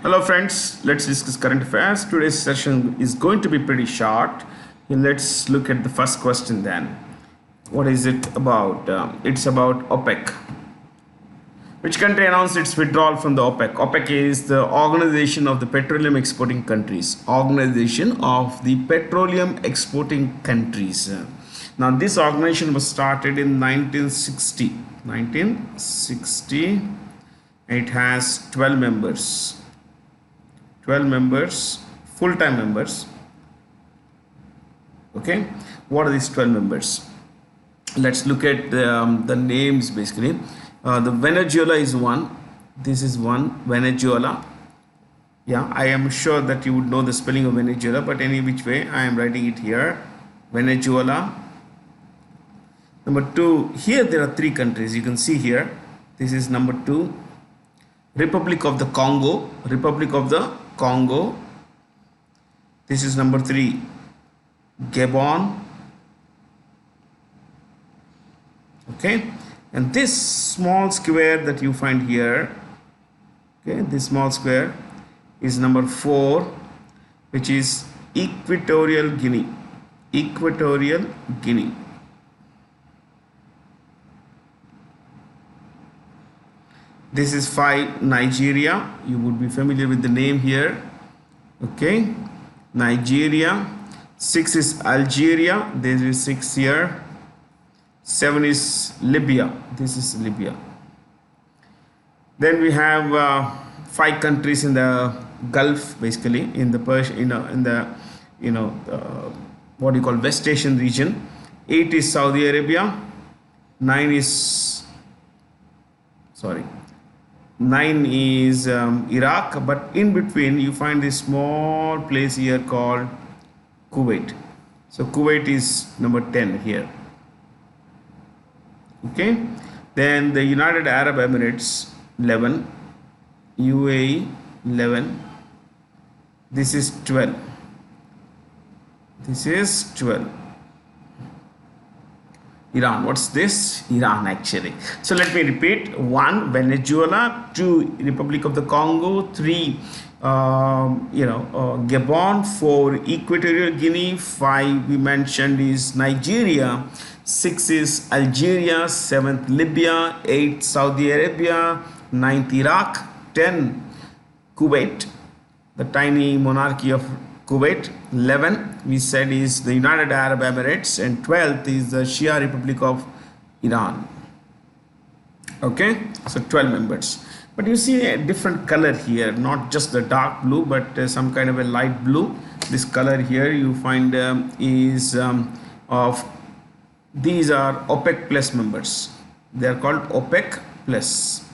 Hello friends, let's discuss current affairs. Today's session is going to be pretty short. Let's look at the first question then. What is it about? It's about OPEC. Which country announced its withdrawal from the OPEC? OPEC is the Organization of the Petroleum Exporting Countries. Organization of the Petroleum Exporting Countries. Now this organization was started in 1960. 1960. It has 12 members. 12 members, full-time members. Okay, what are these 12 members? Let's look at the names basically. The Venezuela is one. This is one, Venezuela. Yeah, I am sure that you would know the spelling of Venezuela, but any which way I am writing it here. Venezuela. Number 2, here there are 3 countries. You can see here. This is number 2. Republic of the Congo. Republic of the Congo. This is number 3. Gabon. Okay, and this small square that you find here, okay, this small square is number 4, which is Equatorial Guinea. Equatorial Guinea. This is 5, Nigeria. You would be familiar with the name here. Okay, Nigeria. 6 is Algeria. There is 6 here. 7 is Libya. This is Libya. Then we have 5 countries in the Gulf, basically in the what you call West Asian region. 8 is Saudi Arabia. 9 is Iraq, but in between you find this small place here called Kuwait. So Kuwait is number 10 here. Okay, then the United Arab Emirates 11, UAE 11. This is 12. This is 12. Iran. What's this? Iran actually. So let me repeat. 1, Venezuela. 2, Republic of the Congo. 3, Gabon. 4, Equatorial Guinea. 5, we mentioned, is Nigeria. 6 is Algeria. 7th, Libya. 8, Saudi Arabia. 9th, Iraq. 10, Kuwait, the tiny monarchy of Kuwait. 11, we said, is the United Arab Emirates, and 12th is the Shia Republic of Iran. Okay, so 12 members. But you see a different color here, not just the dark blue, but some kind of a light blue. This color here you find is of these are OPEC plus members. They are called OPEC plus,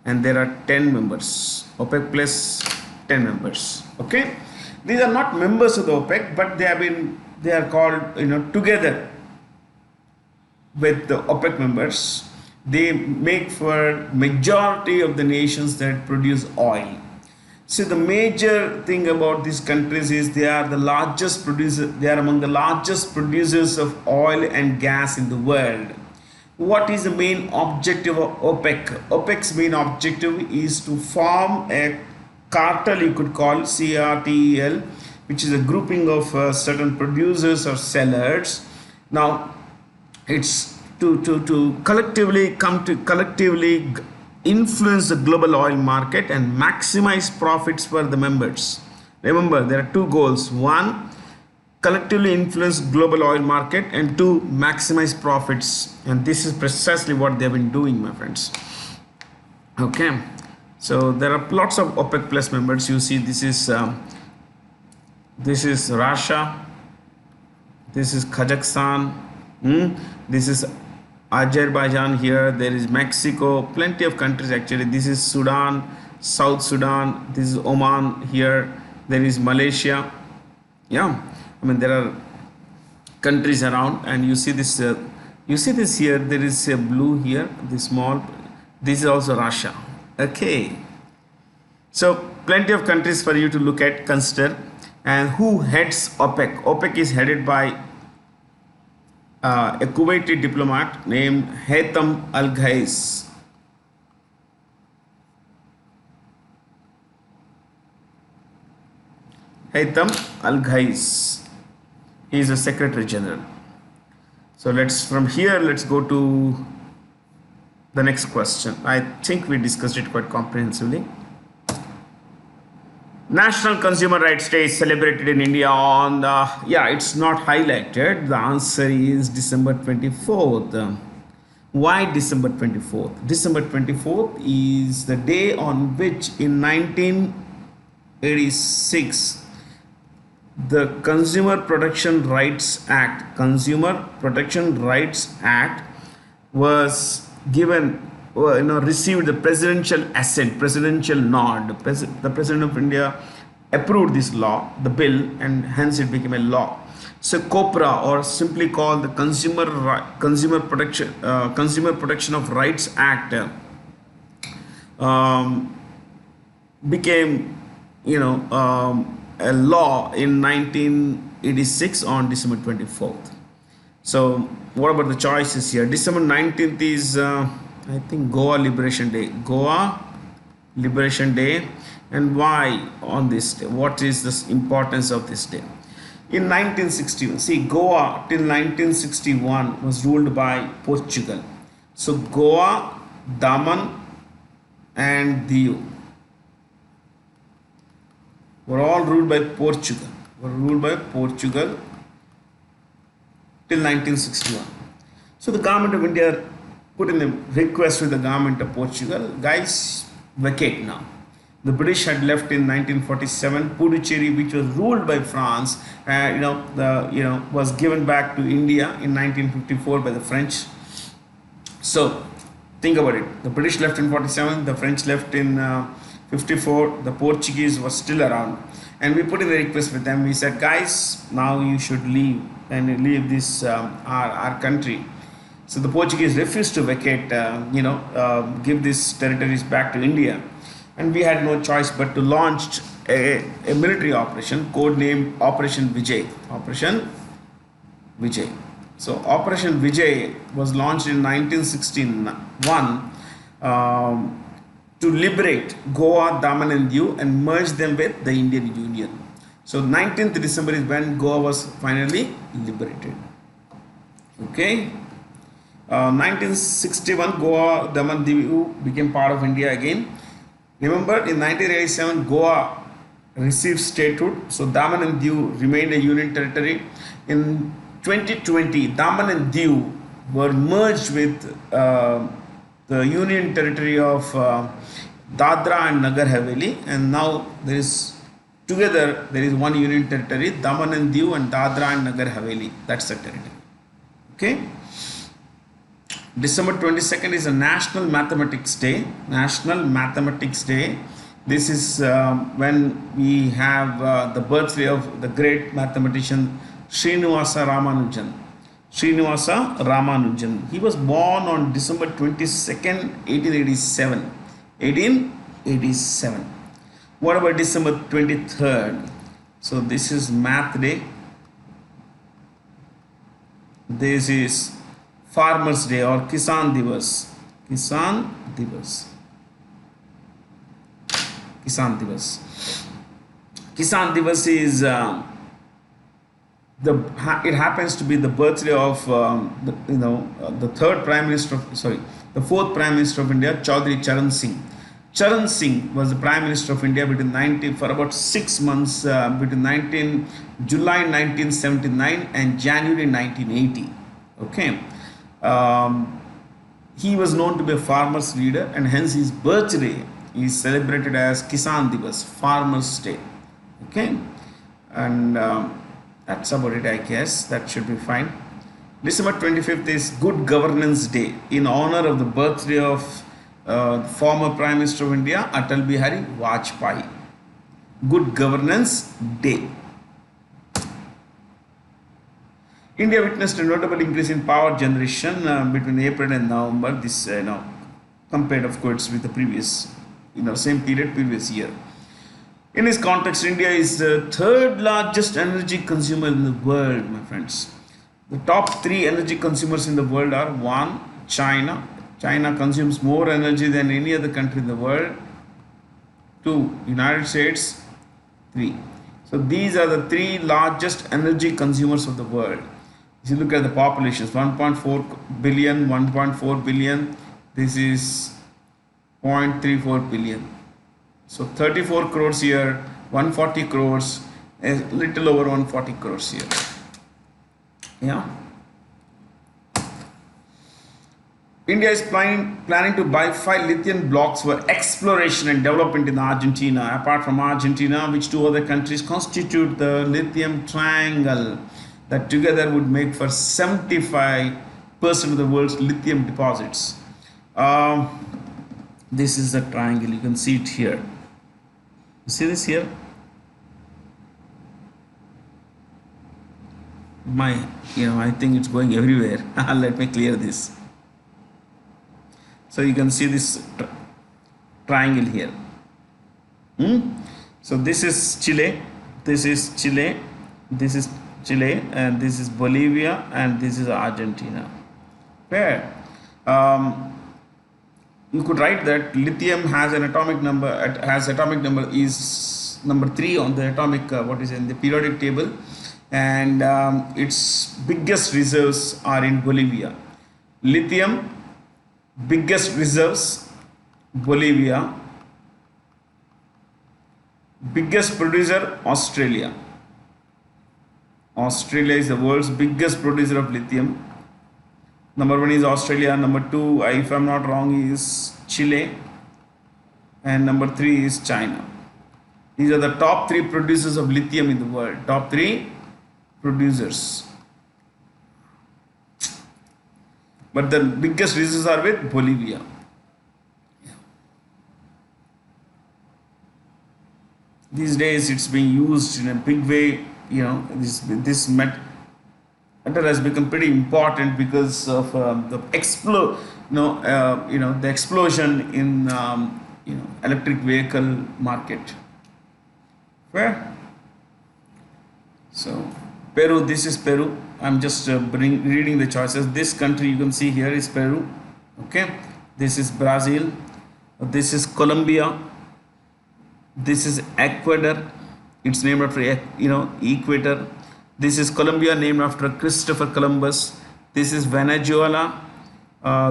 and there are 10 members. OPEC plus 10 members. Okay. These are not members of the OPEC, but they are called, together with the OPEC members. They make for majority of the nations that produce oil. So the major thing about these countries is they are the largest producer. They are among the largest producers of oil and gas in the world. What is the main objective of OPEC? OPEC's main objective is to form a cartel, you could call CARTEL, which is a grouping of certain producers or sellers. Now it's to collectively influence the global oil market and maximize profits for the members. Remember, there are 2 goals. 1, collectively influence global oil market, and 2, maximize profits. And this is precisely what they have been doing, my friends. Okay. So there are lots of OPEC plus members. You see, this is Russia, this is Kazakhstan, this is Azerbaijan here, there is Mexico, plenty of countries actually. This is Sudan, South Sudan, this is Oman here, there is Malaysia. Yeah, I mean there are countries around, and you see this here, there is a blue here, this small, this is also Russia. Okay, so plenty of countries for you to look at, consider. And who heads OPEC? OPEC is headed by a Kuwaiti diplomat named Haytham Al Ghais. Haytham Al-Ghais. He is the Secretary General. So let's go to the next question. I think we discussed it quite comprehensively. National Consumer Rights Day is celebrated in India on the, it's not highlighted. The answer is December 24th. Why December 24th? December 24th is the day on which in 1986 the Consumer Protection Rights Act was given, received the presidential assent, presidential nod. The President of India approved this law, the bill, and hence it became a law. So COPRA, or simply called the Consumer Protection of Rights Act, became a law in 1986 on December 24th. So what about the choices here? December 19th is I think Goa Liberation Day. Goa Liberation Day. And why on this day? What is the importance of this day? In 1961, see, Goa till 1961 was ruled by Portugal. So Goa, Daman and Diu were all ruled by Portugal. Till 1961. So the government of India put in a request with the government of Portugal, guys, vacate now. The British had left in 1947. Puducherry, which was ruled by France, was given back to India in 1954 by the French. So think about it. The British left in 47. The French left in 54. The Portuguese was still around, and we put in a request with them. We said, guys, now you should leave and leave this our country. So the Portuguese refused to vacate, give these territories back to India. And we had no choice but to launch a military operation codenamed Operation Vijay. So Operation Vijay was launched in 1961 to liberate Goa, Daman and Diu and merge them with the Indian Union. So 19th December is when Goa was finally liberated. Okay. 1961 Goa, Daman, Diu became part of India again. Remember, in 1987 Goa received statehood, so Daman and Diu remained a union territory. In 2020, Daman and Diu were merged with the union territory of Dadra and Nagar Haveli, and now there is one union territory, Daman and Diu and Dadra and Nagar Haveli. That's the territory. Okay. December 22nd is a National Mathematics Day. This is when we have the birthday of the great mathematician Srinivasa Ramanujan. He was born on December 22nd, 1887. What about December 23rd? So this is Math Day. This is Farmers Day or Kisan Divas. Kisan Divas is it happens to be the birthday of the fourth Prime Minister of India, Chaudhry Charan Singh. Charan Singh was the Prime Minister of India for about 6 months between July 1979 and January 1980. Okay. He was known to be a farmer's leader, and hence his birthday is celebrated as Kisan Divas, Farmers Day. Okay. And that's about it, I guess. That should be fine. December 25th is Good Governance Day in honor of the birthday of former Prime Minister of India, Atal Bihari Vajpayee. Good Governance Day. India witnessed a notable increase in power generation between April and November. This, compared, of course, with the previous, same period previous year. In this context, India is the third largest energy consumer in the world, my friends. The top 3 energy consumers in the world are 1. China. China consumes more energy than any other country in the world. 2. United States. 3. So these are the three largest energy consumers of the world. If you look at the populations, 1.4 billion, 1.4 billion, this is 0.34 billion. So 34 crores here, 140 crores, a little over 140 crores here. Yeah. India is planning to buy 5 lithium blocks for exploration and development in Argentina. Apart from Argentina, which two other countries constitute the lithium triangle that together would make for 75% of the world's lithium deposits. This is the triangle. You can see it here. You see this here? I think it's going everywhere. Let me clear this. So you can see this triangle here. So this is Chile, this is Chile, this is Chile, and this is Bolivia, and this is Argentina. Where you could write that lithium has an atomic number. Is number 3 on the atomic in the periodic table, and its biggest reserves are in Bolivia. Lithium biggest reserves, Bolivia. Biggest producer, Australia. Australia is the world's biggest producer of lithium. Number 1 is Australia, number 2, if I'm not wrong, is Chile, and number 3 is China. These are the top 3 producers of lithium in the world. Top 3 producers. But the biggest reserves are with Bolivia. These days it's being used in a big way. This metal has become pretty important because of the explosion in electric vehicle market. Where? So Peru, this is Peru. I'm just reading the choices. This country you can see here is Peru. Okay, this is Brazil. This is Colombia. This is Ecuador. It's named after Equator. This is Colombia, named after Christopher Columbus. This is Venezuela.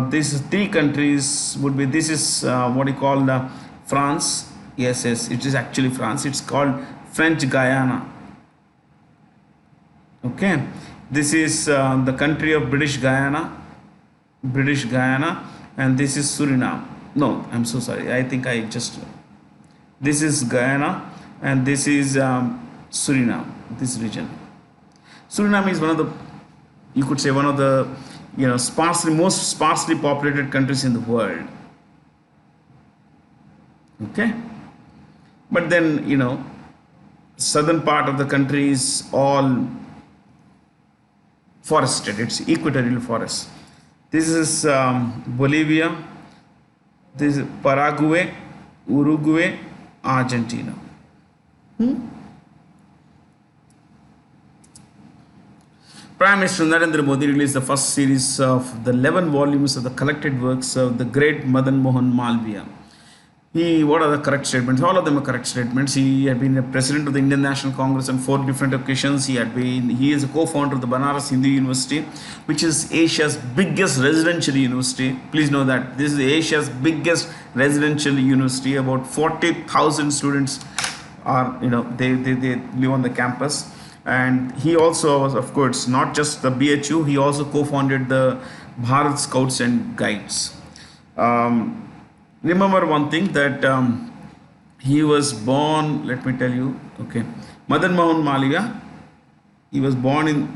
These 3 countries would be. This is France. Yes, it is actually France. It's called French Guyana. Okay. This is the country of British Guyana, and this is Suriname. No, I'm so sorry. I think this is Guyana, and this is Suriname, this region. Suriname is one of the most sparsely populated countries in the world. Okay. But then, southern part of the country is all forested. It's equatorial forest. This is Bolivia. This is Paraguay, Uruguay, Argentina. Prime Minister Narendra Modi released the first series of the 11 volumes of the collected works of the great Madan Mohan Malviya. What are the correct statements? All of them are correct statements. He had been a president of the Indian National Congress on 4 different occasions. He is a co-founder of the Banaras Hindu University, which is Asia's biggest residential university. Please know that this is Asia's biggest residential university. About 40,000 students are, they live on the campus. And he also was, of course, not just the BHU, he also co-founded the Bharat Scouts and Guides. Remember one thing, that he was born, let me tell you, okay, Madan Mohan Malviya, he was born in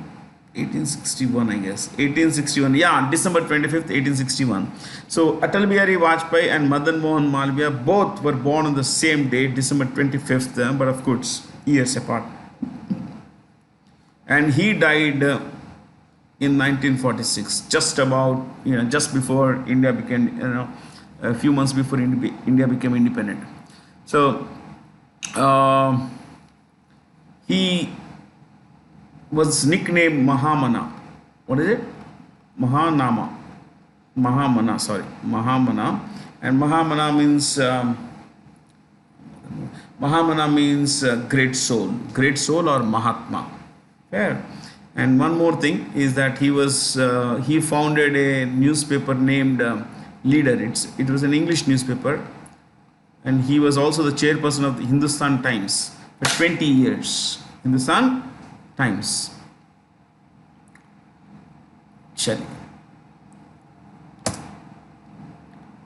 1861, I guess, 1861, yeah, December 25th, 1861. So Atal Bihari Vajpayee and Madan Mohan Malviya both were born on the same day, December 25th, but of course, years apart. And he died in 1946, just before India became, a few months before India became independent. So he was nicknamed Mahamana. What is it? Mahamana. And Mahamana means Mahamana means great soul or Mahatma. Fair. And one more thing is that he founded a newspaper named Leader. It was an English newspaper, and he was also the chairperson of the Hindustan Times for 20 years. Hindustan Times. Chali.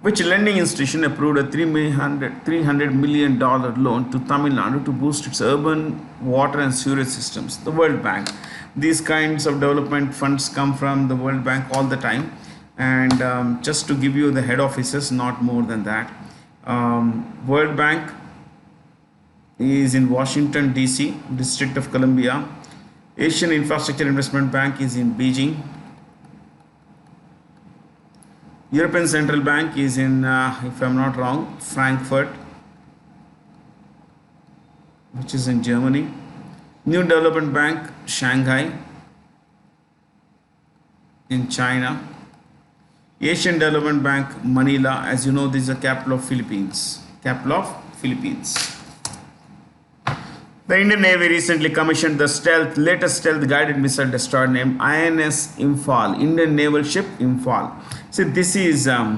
Which lending institution approved a $300 million loan to Tamil Nadu to boost its urban water and sewage systems? The World Bank. These kinds of development funds come from the World Bank all the time. And just to give you the head offices, not more than that. World Bank is in Washington, D.C., District of Columbia. Asian Infrastructure Investment Bank is in Beijing. European Central Bank is in, if I'm not wrong, Frankfurt, which is in Germany. New Development Bank, Shanghai, in China. Asian Development Bank, Manila. As you know, this is the capital of Philippines. The Indian Navy recently commissioned the latest stealth guided missile destroyer named INS Imphal, Indian naval ship Imphal. See, this is INS,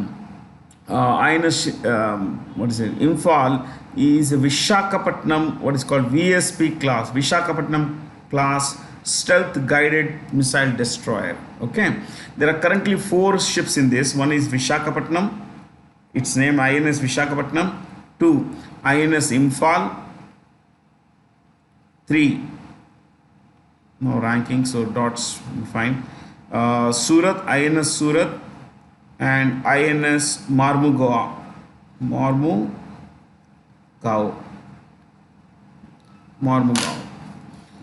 Imphal is a Vishakhapatnam, what is called VSP class, Vishakhapatnam class stealth guided missile destroyer. Okay, there are currently 4 ships in this. One is Vishakhapatnam, its name INS Vishakhapatnam. 2, INS Imphal. 3, no ranking, so dots will fine. Surat, INS Surat, and INS Marmugao.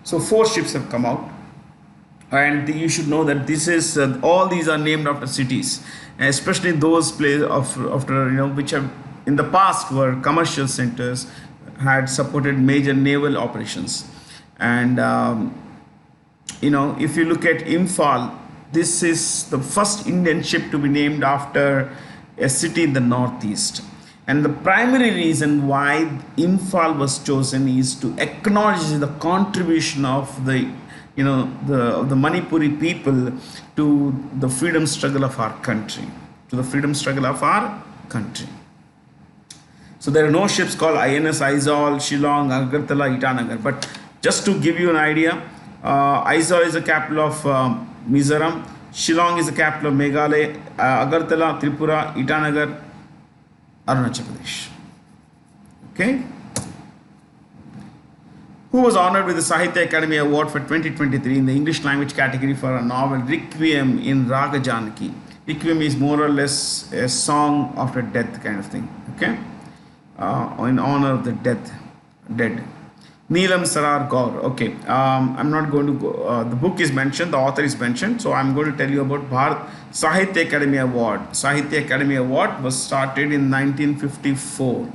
So 4 ships have come out, and you should know that this is all these are named after cities, especially those places after which have in the past were commercial centers, had supported major naval operations. And if you look at Imphal, this is the first Indian ship to be named after a city in the northeast. And the primary reason why Imphal was chosen is to acknowledge the contribution of the Manipuri people to the freedom struggle of our country. So there are no ships called INS Aizawl, Shillong, Agartala, Itanagar. But just to give you an idea, Aizawl is the capital of Mizoram, Shillong is the capital of Meghalaya, Agartala, Tripura, Itanagar, Arunachal Pradesh. Okay. Who was honored with the Sahitya Academy Award for 2023 in the English language category for a novel Requiem in Raga Janaki. Requiem is more or less a song after death kind of thing. Okay. In honor of the dead. Neelam Sarar Gaur. Okay, I'm not going to go. The book is mentioned, the author is mentioned, so I'm going to tell you about Bharat Sahitya Academy Award. Sahitya Academy Award was started in 1954.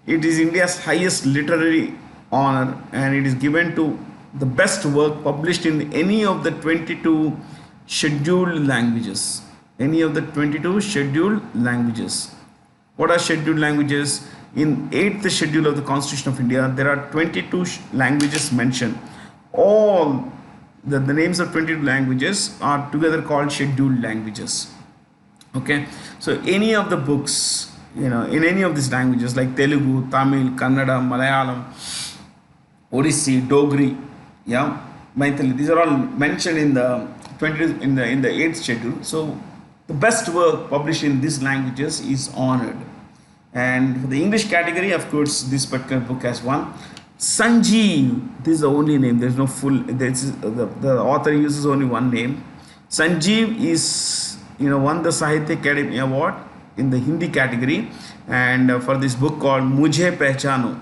It is India's highest literary honor, and it is given to the best work published in any of the 22 scheduled languages. What are scheduled languages? In 8th schedule of the Constitution of India, there are 22 languages mentioned. All the names of 22 languages are together called scheduled languages. Okay, so any of the books, in any of these languages like Telugu, Tamil, Kannada, Malayalam, Odissi, Dogri, Maithili, these are all mentioned in the 8th schedule. So the best work published in these languages is honored. And for the English category, of course, this particular book has won. Sanjeev, this is the only name, there is no full, the author uses only one name. Sanjeev is, won the Sahitya Academy Award in the Hindi category, and for this book called Mujhe Pehchano.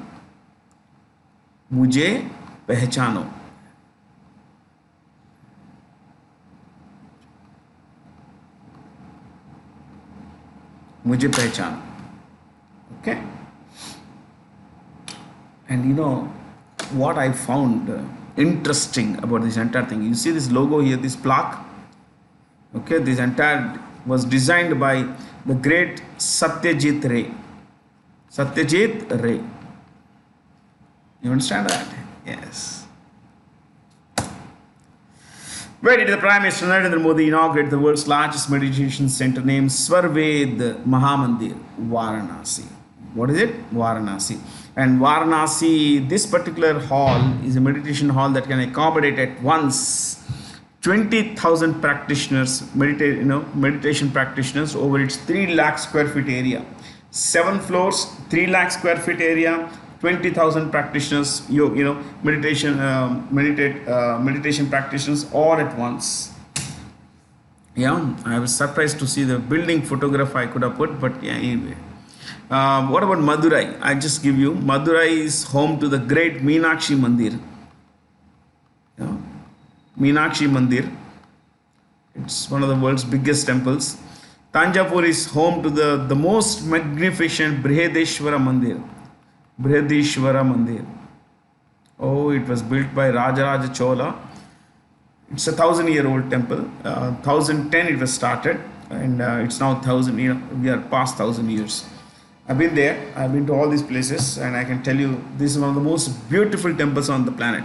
Mujhe Pehchano. Mujhe Pehchano. Okay. And what I found interesting about this entire thing, you see this logo here, this plaque. Okay, this entire was designed by the great Satyajit Ray. You understand that? Yes. Where did the Prime Minister Narendra Modi inaugurate the world's largest meditation center named Swarved Mahamandir, Varanasi? What is it? Varanasi. And Varanasi, this particular hall is a meditation hall that can accommodate at once 20,000 practitioners, meditation practitioners over its 3 lakh square feet area. 7 floors, 3 lakh square feet area, 20,000 practitioners, meditation practitioners all at once. Yeah, I was surprised to see the building photograph I could have put, but yeah, anyway. What about Madurai? I just give you. Madurai is home to the great Meenakshi Mandir. Yeah. Meenakshi Mandir. It's one of the world's biggest temples. Tanjapur is home to the most magnificent Brihadeshwara Mandir. Brihadeshwara Mandir. Oh, it was built by Rajaraja Chola. It's a 1,000-year-old temple. 1010 it was started, and it's now 1,000. We are past 1,000 years. I've been there. I've been to all these places, and I can tell you this is one of the most beautiful temples on the planet.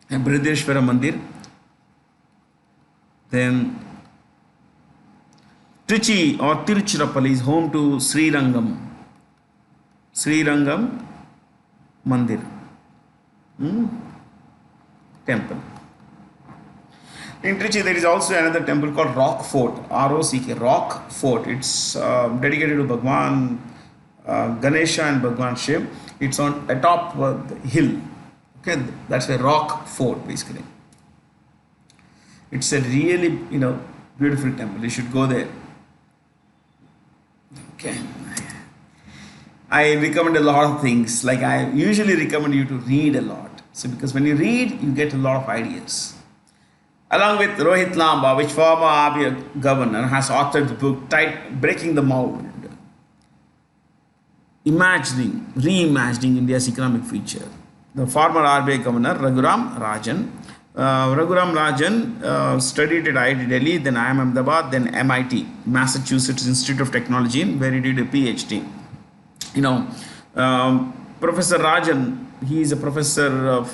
And Brihadeshwara Mandir. Then Trichy or Tiruchirappalli is home to Srirangam Mandir temple. In Trichy there is also another temple called Rock Fort, R-O-C-K, Rock Fort. It's dedicated to Bhagwan Ganesha and Bhagwan Shiv. It's on atop the hill. Okay, that's a rock fort basically. It's a really beautiful temple. You should go there. Okay. I recommend a lot of things. Like I usually recommend you to read a lot. So because when you read, you get a lot of ideas. Along with Rohit Lamba, which former RBI governor has authored the book Breaking the Mold, reimagining India's economic future. The former RBI governor Raghuram Rajan studied at IIT Delhi, then IIM Ahmedabad, then MIT, Massachusetts Institute of Technology, where he did a PhD. Professor Rajan, he is a professor of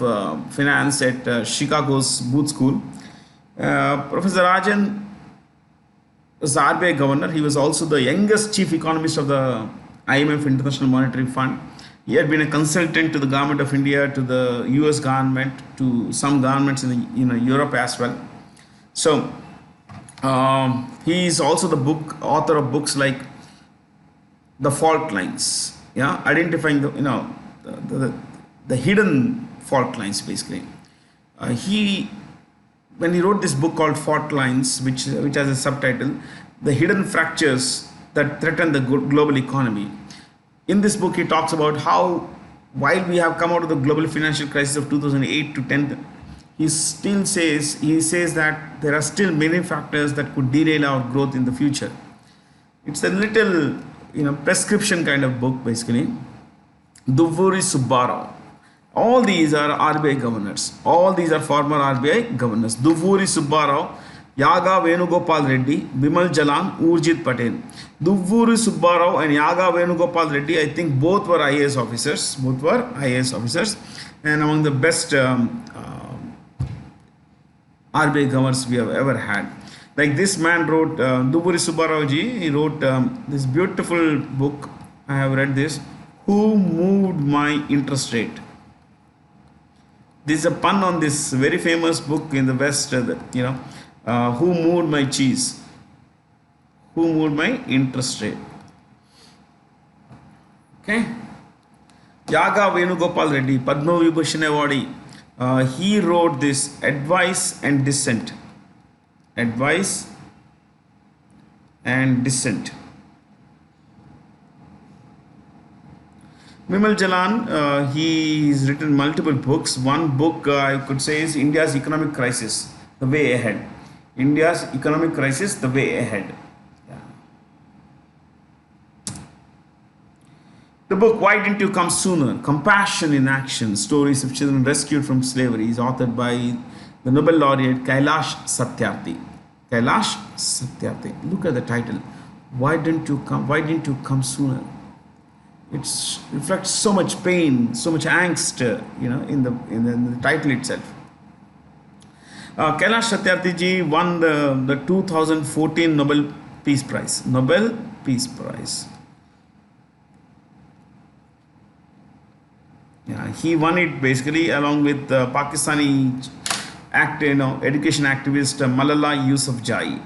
finance at Chicago's Booth School. Professor Rajan was the RBI governor. He was also the youngest chief economist of the IMF, International Monetary Fund. He had been a consultant to the government of India, to the US government, to some governments in Europe as well. So he is also the author of books like The Fault Lines, identifying the hidden fault lines basically. When he wrote this book called Fault Lines, which has a subtitle, The Hidden Fractures That Threaten the Global Economy. In this book, he talks about how, while we have come out of the global financial crisis of 2008 to 10, he says that there are still many factors that could derail our growth in the future. It's a little, prescription kind of book, basically. Duvvuri Subbarao. All these are RBI governors. All these are former RBI governors. Duvvuri Subbarao, Yaga Venugopal Reddy, Bimal Jalan, Urjit Patel. Duvvuri Subbarao and Yaga Venugopal Reddy, I think both were IAS officers. And among the best RBI governors we have ever had. Like this man wrote, Duvvuri Subbarao ji, he wrote this beautiful book. I have read this. Who Moved My Interest Rate? This is a pun on this very famous book in the West, Who Moved My Cheese? Who Moved My Interest Rate? Okay. Yaga Venugopal Reddy, Padma Vibhushan Awardee, he wrote this Advice and Dissent. Advice and Dissent. Bimal Jalan, he's written multiple books. One book I could say is India's Economic Crisis, The Way Ahead. India's Economic Crisis, The Way Ahead. The book Why Didn't You Come Sooner? Compassion in Action, Stories of Children Rescued from Slavery is authored by the Nobel laureate Kailash Satyarthi. Kailash Satyarthi. Look at the title. Why didn't you come sooner? It reflects so much pain, so much angst, in the title itself. Kailash Satyarthi ji won the 2014 Nobel Peace Prize. Nobel Peace Prize. Yeah, he won it basically along with Pakistani education activist Malala Yousafzai.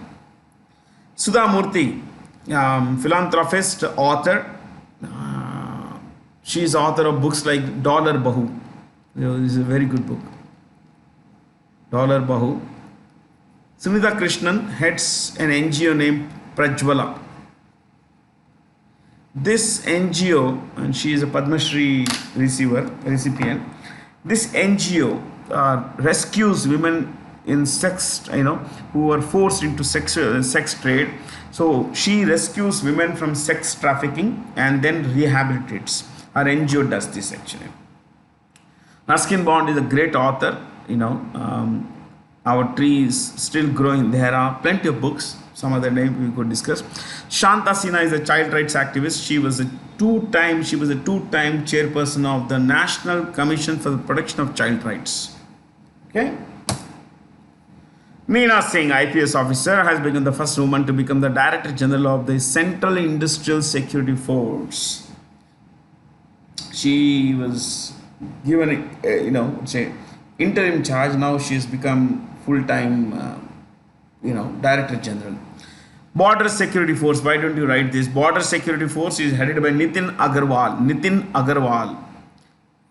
Sudha Murthy, philanthropist, author. She is author of books like Dollar Bahu. This is a very good book. Dollar Bahu. Sunitha Krishnan heads an NGO named Prajwala. This NGO, and she is a Padma Shri recipient. This NGO rescues women in sex, who are forced into sex trade. So she rescues women from sex trafficking and then rehabilitates. Our NGO does this actually. Ruskin Bond is a great author. Our tree is still growing. There are plenty of books. Some other name we could discuss. Shanta Sinha is a child rights activist. She was a two-time chairperson of the National Commission for the Protection of Child Rights. Okay. Meena Singh, IPS officer, has become the first woman to become the Director General of the Central Industrial Security Force. She was given, interim charge. Now she has become full-time, Director General. Border Security Force. Why don't you write this? Border Security Force is headed by Nitin Agarwal.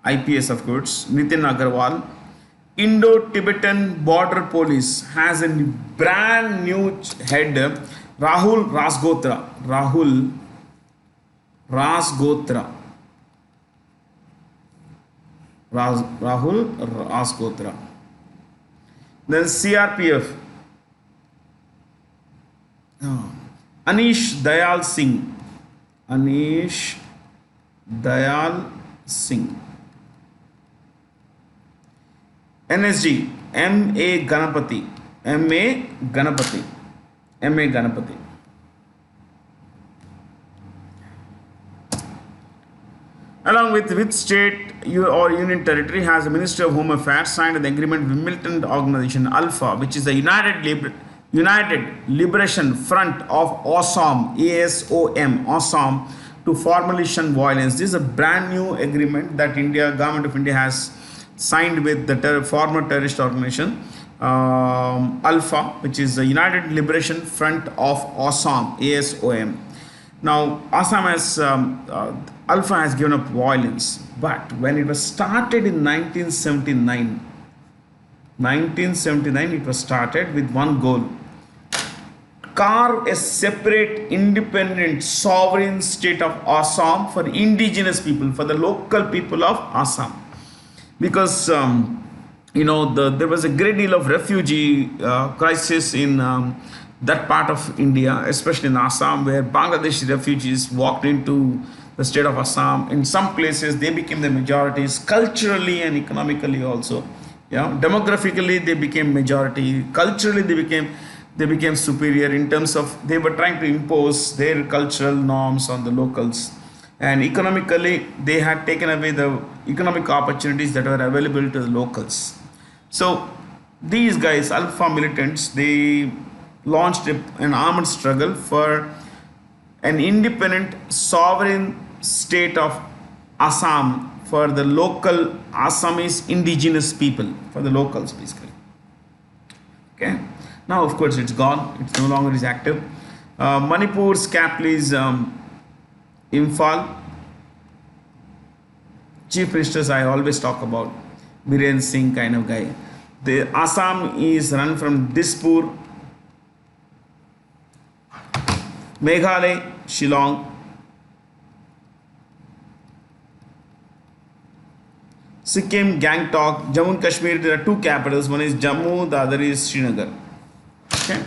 IPS, of course. Nitin Agarwal. Indo-Tibetan Border Police has a brand new head, Rahul Rasgotra. Rahul Rasgotra. Then CRPF. Anish Dayal Singh. NSG. M.A. Ganapati. Along with which state or union territory has the Ministry of Home Affairs signed an agreement with militant organization Alpha, which is the United Liberation Front of Assam, Assam, to formally shun violence. This is a brand new agreement that government of India has signed with the former terrorist organization Alpha, which is the United Liberation Front of Assam, ASOM. Now, Assam has Alpha has given up violence, but when it was started in 1979, it was started with one goal: carve a separate, independent, sovereign state of Assam for indigenous people, for the local people of Assam. Because there was a great deal of refugee crisis in that part of India, especially in Assam, where Bangladeshi refugees walked into the state of Assam. In some places, they became the majorities, culturally and economically also. Demographically, they became majority. Culturally, they became superior in terms of they were trying to impose their cultural norms on the locals. And economically, they had taken away the economic opportunities that were available to the locals. So these guys, Alpha militants, they launched an armed struggle for an independent, sovereign state of Assam for the local Assamese indigenous people, for the locals basically. Okay. Now, of course, it's gone. It's no longer is active. Manipur's capital is Imphal. Chief ministers I always talk about, Biren Singh kind of guy. The Assam is run from Dispur. Meghalaya, Shillong. Sikkim, Gangtok. Jammu and Kashmir, there are two capitals. One is Jammu, the other is Srinagar. Okay.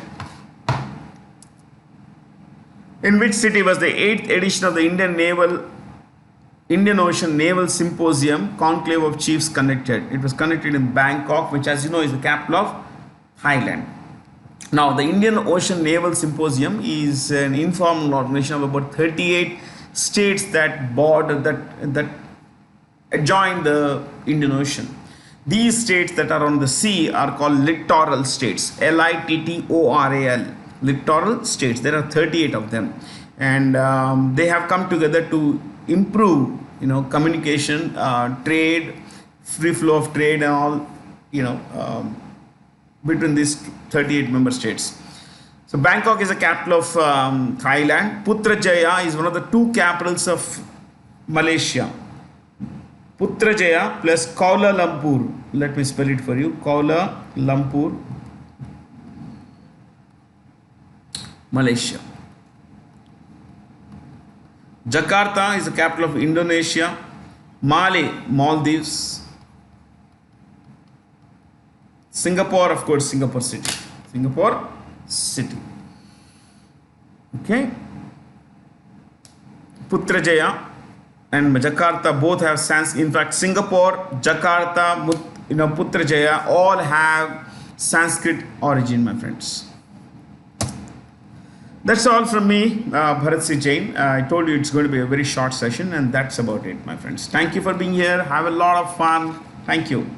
In which city was the 8th edition of the Indian Ocean Naval Symposium Conclave of Chiefs conducted? It was conducted in Bangkok, which, as you know, is the capital of Thailand. Now, the Indian Ocean Naval Symposium is an informal organization of about 38 states that border that adjoin the Indian Ocean. These states that are on the sea are called littoral states. Littoral. Littoral states. There are 38 of them, and they have come together to improve, communication, trade, free flow of trade, and all, between these 38 member states. So Bangkok is the capital of Thailand. Putrajaya is one of the two capitals of Malaysia. Putrajaya plus Kuala Lumpur. Let me spell it for you. Kuala Lumpur, Malaysia. Jakarta is the capital of Indonesia. Malé, Maldives. Singapore, of course, Singapore City. Singapore City. Okay. Putrajaya and Jakarta both have Sanskrit. In fact, Singapore, Jakarta, Putrajaya all have Sanskrit origin, my friends. That's all from me, Bharat C. Jain. I told you it's going to be a very short session, and that's about it, my friends. Thank you for being here. Have a lot of fun. Thank you.